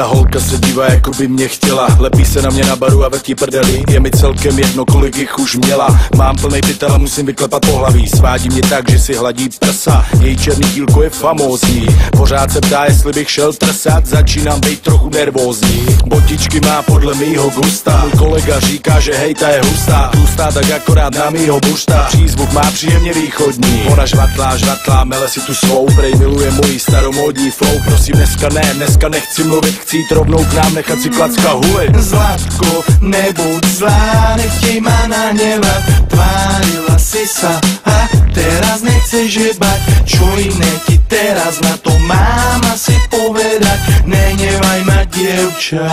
Ta holka se dívá, jako by mě chtěla. Lepí se na mě na baru a vrtí prdeli. Je mi celkem jedno, kolik jich už měla. Mám plnej pytel a musím vyklepat po hlaví. Svádí mě tak, že si hladí prsa. Její černý dílko je famózní. Pořád se ptá, jestli bych šel trsat. Začínám být trochu nervózní. Botičky má podle mýho gusta. Můj kolega říká, že hej, ta je hustá. Tlustá tak akorát na mýho bušta. Přízvuk má příjemně východní. Ona žvatlá, mele si tu svou. Prej miluje mojí staromódní flow. Prosím, dneska nechci mluvit. Chci jít rovnou k nám, nechat si klacka hulit. Zlatko, nebuď zlá, nechtěj ma nahnevať. Tvárila si sa a teraz nechceš jebať. Čo iné ti teraz na to mám asi povedať? Nehnevaj ma, dievča.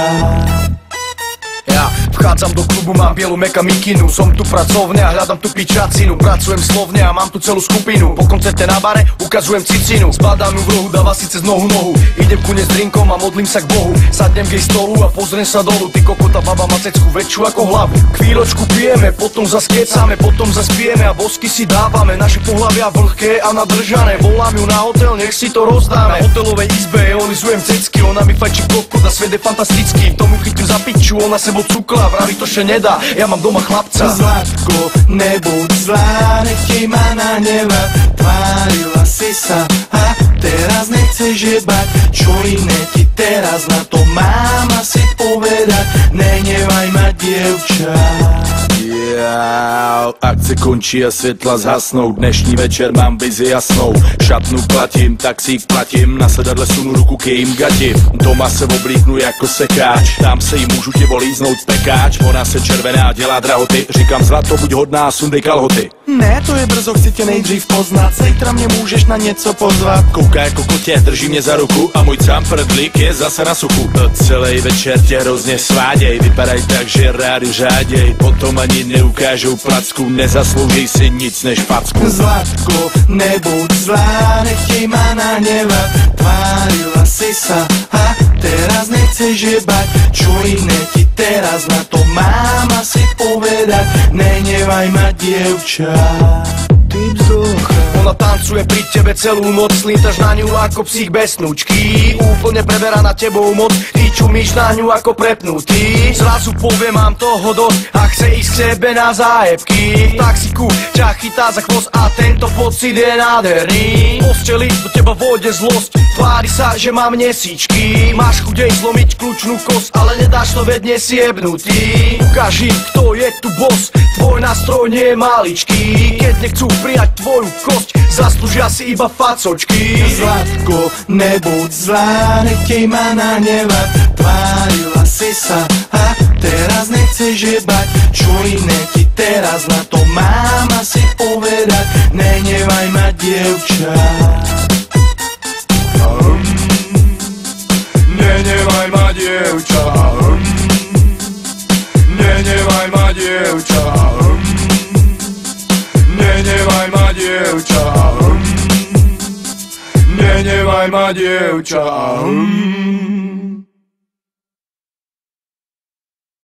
Ja vchádzam do klubu, mám bielu meka mikinu. Som tu pracovne a hľadám tu pičacinu. Pracujem slovne a mám tu celú skupinu. Po koncerte na bare ukazujem cicinu. Zbadám ju v rohu, dáva si cez nohu. Idem ku nej s drinkom a modlím sa k Bohu. Sadnem k jej stolu a pozriem sa dolu. Ty kokota, baba má cecku väčšiu ako hlavu. Chvíľočku pijeme, potom zas kecáme, potom zas pijeme a bosky si dávame. Naše pohlavia vlhké a nadržané. Volám ju na hotel, nech si to rozdáme. Na hotelovej izbe olizujem cecky. Ona mi fajčí kokot a svet je fantastický. V tomu chytím za piču, ona sebou cukla, vraví to še nedá, ja mám doma chlapca. Zlatko, nebuď zlá, nechtěj ma nahnevať. Tvárila si sa a teraz nechceš jebať. Čo iné ti teraz na to mám asi povedať? Nehnevaj ma, dievča. Akce končí a světla zhasnou. Dnešní večer mám vizi jasnou. Šatnu platím, taxík platím. Na sedadle sunu ruku k jejím gatím. Doma se oblíknu jako sekáč. Tam se jí můžu tě volíznout pekáč. Ona se červená, dělá drahoty. Říkám, zlato, buď hodná, sundej kalhoty. Ne, to je brzo, chci tě nejdřív poznat. Zítra mě můžeš na něco pozvat. Kouká jako kotě, drží mě za ruku a můj sám prdlík je zase na suchu. Celý večer tě hrozně sváděj. Vypadaj tak, že rádi řáděj. Potom ani neukážou placku. Nezaslouží si nic než facku. Zlatko, nebuď zlá, nechtěj ma nahnevať. Tvárila si sa a teraz nechceš jebať. Čo iné ti teraz na to mám asi povedať? Nehnevaj ma, dievča. Ty bzucha. Ona tancuje pri tebe celú noc, slítaš na ňu ako psík bez snúčky. Úplne preberá na tebou moc, ty čumíš na ňu ako prepnutý. Zrazu povie, mám toho dosť a chce ísť k sebe na zájebky. V taxiku ťa chytá za chvost a tento pocit je nádherný. V posteli do teba vôjde zlosť, tvári sa, že má mesíčky. Máš chudej zlomiť kľúčnú kosť, ale nedáš to, veď nie si jebnutý. Ukáži, kto je tu boss, tvoj nástroj nie je maličký. Keď nechcú prijať tvoju kosť, zaslúžia si iba facočky. Zlatko, nebuď zlá, nechtěj ma nahnevať. Tvárila si sa a teraz nechceš jebať. Čo iné ti teraz na to mám asi povedať? Nehnevaj ma, dievča. Nehnevaj ma, dievča. Nehnevaj ma, dievča. Nehnevaj ma, dievča. Nehnevaj ma, dievča.